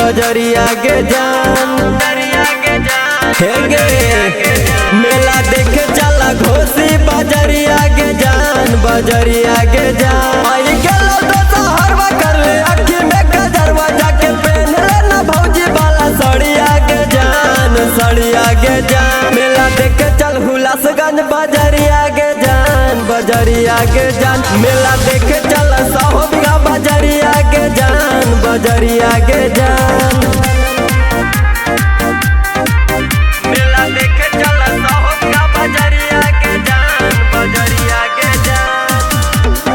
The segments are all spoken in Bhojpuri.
बजरिया के जान हे गे मेला देखे चला घोसी बजरिया के जान बजरिया के जान आई गेलो तो सहरवा कर ले अखी में कजरवा जाके पहन ले ना भौजी वाला सड़िया के जान मेला देखे चल हुलासगंज बजरिया के जान मेला देखे चल साहोबिया बजरिया के जान बजरिया के जान मेला देखे चल साहोबिया बजरिया के जान बजरिया के जान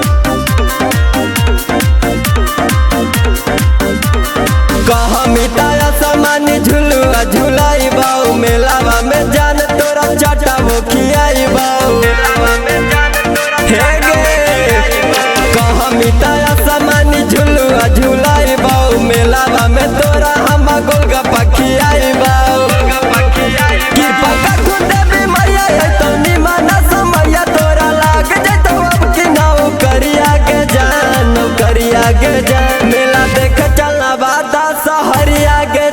कहा मिटाया सामानी झुलुआ झुलाई बाऊ मेलावा में जान तोरा चाटा वो खियाई बाऊ कहा मिटाया सामानी झुलुआ झुलाई बाऊ मेलावा में तोरा हम गोलगप्पा खियाई बाऊ कृपा कर खुदे भी मैया तो निमाना समैया तोरा लाग जैतो अब की नाव करिया के जान मेला देख चलना बाता सहरिया के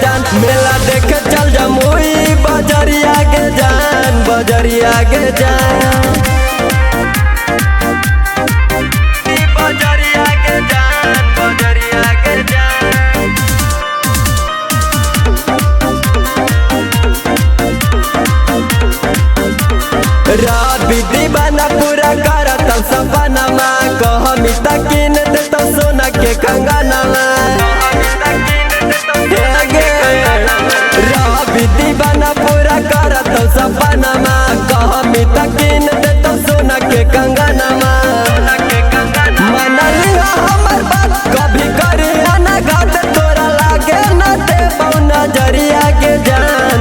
जान मेला देख चल जमुई बजरिया के जान बजरिया के जान बजरिया के जान बजरिया के जान राबी दीवाना पूरा करत सपना माँ कहमी तकिन दे तो सोना के कंगना राबी दीवाना पूरा करत सपना माँ कहमी तकिन दे तो सोना के कंगना मनलिया हमर बात कभी करे ना घाट तोरा लागे न दे नजरिया के जान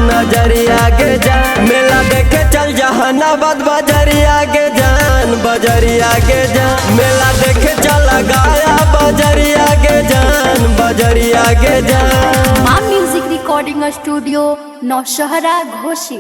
मेला देखे चल जहानाबाद बजरिया के जान मेला देखे चल गाया बजरिया के जान माँ म्यूजिक रिकॉर्डिंग स्टूडियो नौशहरा घोसी।